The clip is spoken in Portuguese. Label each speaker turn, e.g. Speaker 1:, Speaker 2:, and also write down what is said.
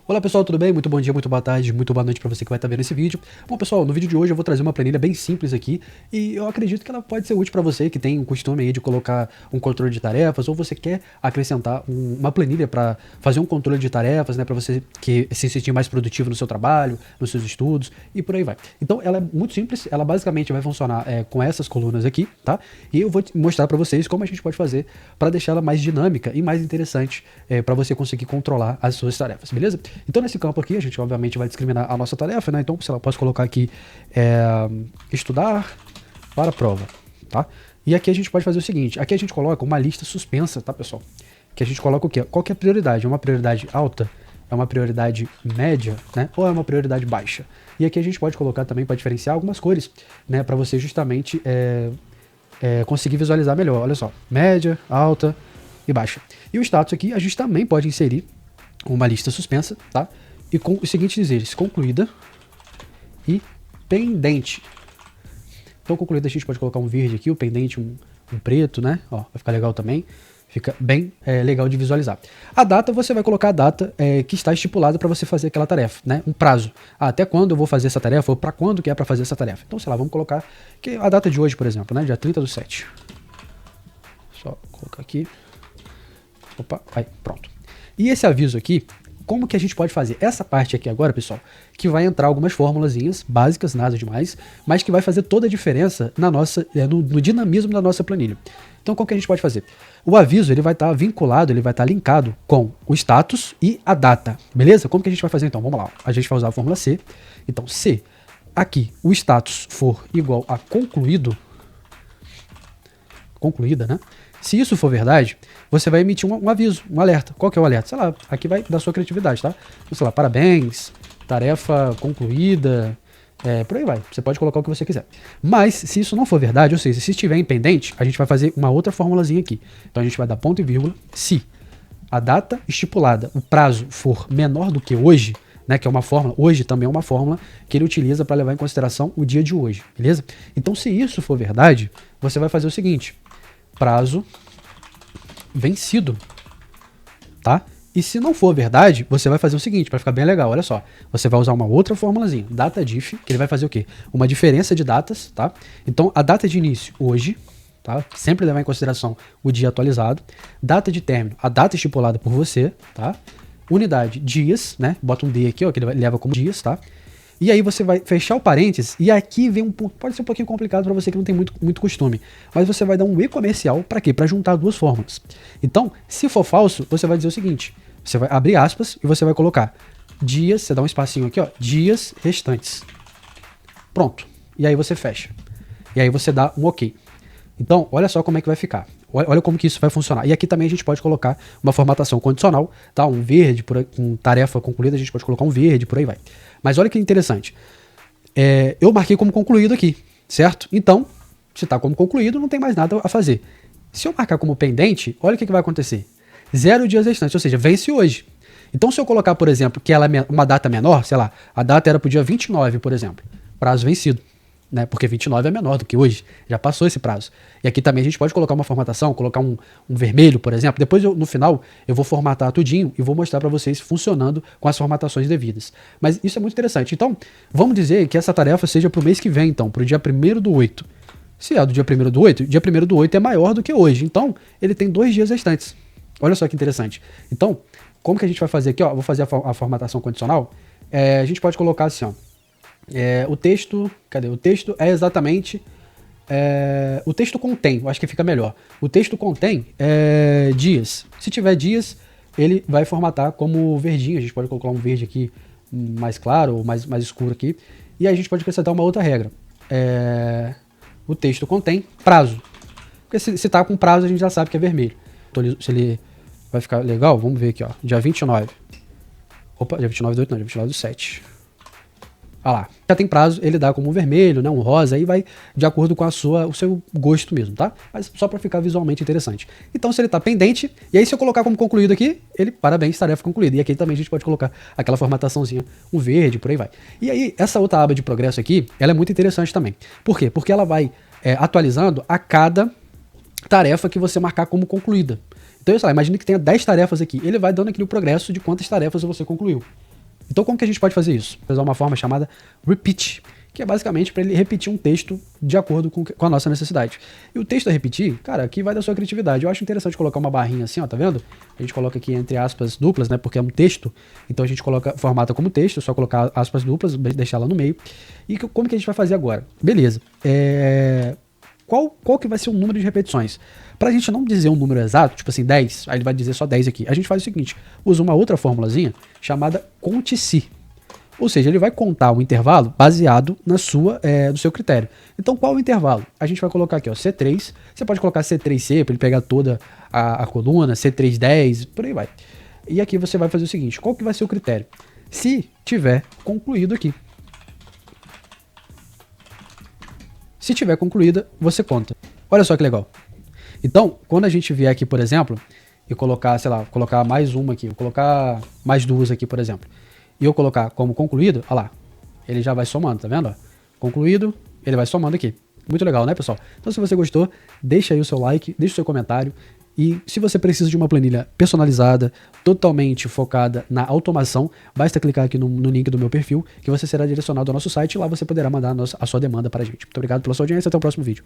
Speaker 1: Olá pessoal, tudo bem? Muito bom dia, muito boa tarde, muito boa noite para você que vai estar vendo esse vídeo. Bom pessoal, no vídeo de hoje eu vou trazer uma planilha bem simples aqui e eu acredito que ela pode ser útil para você que tem o costume aí de colocar um controle de tarefas ou você quer acrescentar uma planilha para fazer um controle de tarefas, né, para você que se sentir mais produtivo no seu trabalho, nos seus estudos e por aí vai. Então ela é muito simples, ela basicamente vai funcionar com essas colunas aqui, tá? E eu vou mostrar para vocês como a gente pode fazer para deixar ela mais dinâmica e mais interessante para você conseguir controlar as suas tarefas, beleza? Então nesse campo aqui a gente obviamente vai discriminar a nossa tarefa, né? Então, sei lá, eu posso colocar aqui estudar para a prova, tá? E aqui a gente pode fazer o seguinte, aqui a gente coloca uma lista suspensa, tá pessoal? Que a gente coloca o quê? Qual que é a prioridade? É uma prioridade alta? É uma prioridade média, né? Ou é uma prioridade baixa? E aqui a gente pode colocar também para diferenciar algumas cores, né? Para você justamente conseguir visualizar melhor. Olha só, média, alta e baixa. E o status aqui a gente também pode inserir uma lista suspensa, tá? E com os seguintes dizeres, concluída e pendente. Então, concluída a gente pode colocar um verde aqui, o pendente um preto, né? Ó, vai ficar legal também. Fica bem legal de visualizar. A data, você vai colocar a data que está estipulada para você fazer aquela tarefa, né? Um prazo. Até quando eu vou fazer essa tarefa ou para quando que é para fazer essa tarefa. Então, sei lá, vamos colocar que a data de hoje, por exemplo, né? Dia 30/7. Só colocar aqui. Opa, aí, pronto. E esse aviso aqui, como que a gente pode fazer? Essa parte aqui agora, pessoal, que vai entrar algumas formulazinhas básicas, nada demais, mas que vai fazer toda a diferença na nossa, no dinamismo da nossa planilha. Então, como que a gente pode fazer? O aviso, ele vai estar vinculado, ele vai estar linkado com o status e a data, beleza? Como que a gente vai fazer então? Vamos lá, a gente vai usar a fórmula C. Então, se aqui o status for igual a concluída, né? Se isso for verdade, você vai emitir um aviso, um alerta. Qual que é o alerta? Sei lá, aqui vai da sua criatividade, tá? Então, sei lá, parabéns, tarefa concluída, por aí vai. Você pode colocar o que você quiser. Mas, se isso não for verdade, ou seja, se estiver em pendente, a gente vai fazer uma outra formulazinha aqui. Então, a gente vai dar ponto e vírgula. Se a data estipulada, o prazo for menor do que hoje, né, que é uma fórmula, hoje também é uma fórmula que ele utiliza para levar em consideração o dia de hoje, beleza? Então, se isso for verdade, você vai fazer o seguinte, prazo vencido, tá? E se não for verdade, você vai fazer o seguinte, para ficar bem legal, olha só. Você vai usar uma outra formulazinha, data diff, que ele vai fazer o quê? Uma diferença de datas, tá? Então, a data de início, hoje, tá? Sempre levar em consideração o dia atualizado. Data de término, a data estipulada por você, tá? Unidade, dias, né? Bota um D aqui, ó, que ele leva como dias, tá? E aí você vai fechar o parênteses e aqui vem pode ser um pouquinho complicado para você que não tem muito costume, mas você vai dar um E comercial para quê? Para juntar duas fórmulas. Então, se for falso, você vai dizer o seguinte, você vai abrir aspas e você vai colocar dias, você dá um espacinho aqui, ó, dias restantes. Pronto. E aí você fecha. E aí você dá um OK. Então, olha só como é que vai ficar. Olha como que isso vai funcionar. E aqui também a gente pode colocar uma formatação condicional, tá? Um verde, com tarefa concluída, a gente pode colocar um verde, por aí vai. Mas olha que interessante. Eu marquei como concluído aqui, certo? Então, se está como concluído, não tem mais nada a fazer. Se eu marcar como pendente, olha o que vai acontecer. 0 dias restantes, ou seja, vence hoje. Então, se eu colocar, por exemplo, que ela é uma data menor, sei lá, a data era para o dia 29, por exemplo, prazo vencido. Né, porque 29 é menor do que hoje, já passou esse prazo. E aqui também a gente pode colocar uma formatação, colocar um vermelho, por exemplo. Depois, no final, eu vou formatar tudinho e vou mostrar para vocês funcionando com as formatações devidas. Mas isso é muito interessante. Então, vamos dizer que essa tarefa seja para o mês que vem, então, para o dia 1º/8. Se é do dia 1º/8, dia 1º/8 é maior do que hoje. Então, ele tem 2 dias restantes. Olha só que interessante. Então, como que a gente vai fazer aqui? Ó, vou fazer a formatação condicional. A gente pode colocar assim, ó. O texto, cadê? O texto é exatamente, o texto contém, eu acho que fica melhor. O texto contém dias. Se tiver dias, ele vai formatar como verdinho. A gente pode colocar um verde aqui mais claro ou mais escuro aqui. E aí a gente pode acrescentar uma outra regra. O texto contém prazo. Porque se tá com prazo, a gente já sabe que é vermelho. Se ele vai ficar legal, vamos ver aqui, ó. Dia 29. Opa, dia 29/8 não, dia 29/7. Olha lá, já tem prazo, ele dá como um vermelho, né, um rosa, aí vai de acordo com o seu gosto mesmo, tá? Mas só para ficar visualmente interessante. Então, se ele tá pendente, e aí se eu colocar como concluído aqui, ele, parabéns, tarefa concluída. E aqui também a gente pode colocar aquela formataçãozinha, um verde, por aí vai. E aí, essa outra aba de progresso aqui, ela é muito interessante também. Por quê? Porque ela vai atualizando a cada tarefa que você marcar como concluída. Então, sei lá, imagina que tenha 10 tarefas aqui. Ele vai dando aqui o progresso de quantas tarefas você concluiu. Então como que a gente pode fazer isso? Usar uma forma chamada repeat, que é basicamente para ele repetir um texto de acordo com a nossa necessidade. E o texto a repetir, cara, aqui vai da sua criatividade. Eu acho interessante colocar uma barrinha assim, ó, tá vendo? A gente coloca aqui entre aspas duplas, né, porque é um texto, então a gente formata como texto, só colocar aspas duplas, deixar lá no meio. E como que a gente vai fazer agora? Beleza. Qual que vai ser o número de repetições? Pra gente não dizer um número exato, tipo assim, 10, aí ele vai dizer só 10 aqui. A gente faz o seguinte, usa uma outra formulazinha chamada conte-se. Ou seja, ele vai contar o intervalo baseado no seu critério. Então, qual o intervalo? A gente vai colocar aqui, ó, C3. Você pode colocar C3C para ele pegar toda a coluna, C310, por aí vai. E aqui você vai fazer o seguinte, qual que vai ser o critério? Se tiver concluído aqui. Se tiver concluída, você conta. Olha só que legal. Então, quando a gente vier aqui, por exemplo, e colocar, sei lá, colocar mais uma aqui, vou colocar mais duas aqui, por exemplo, e eu colocar como concluído, olha lá, ele já vai somando, tá vendo? Concluído, ele vai somando aqui. Muito legal, né, pessoal? Então, se você gostou, deixa aí o seu like, deixa o seu comentário. E se você precisa de uma planilha personalizada, totalmente focada na automação, basta clicar aqui no link do meu perfil, que você será direcionado ao nosso site e lá você poderá mandar a sua demanda para a gente. Muito obrigado pela sua audiência, até o próximo vídeo.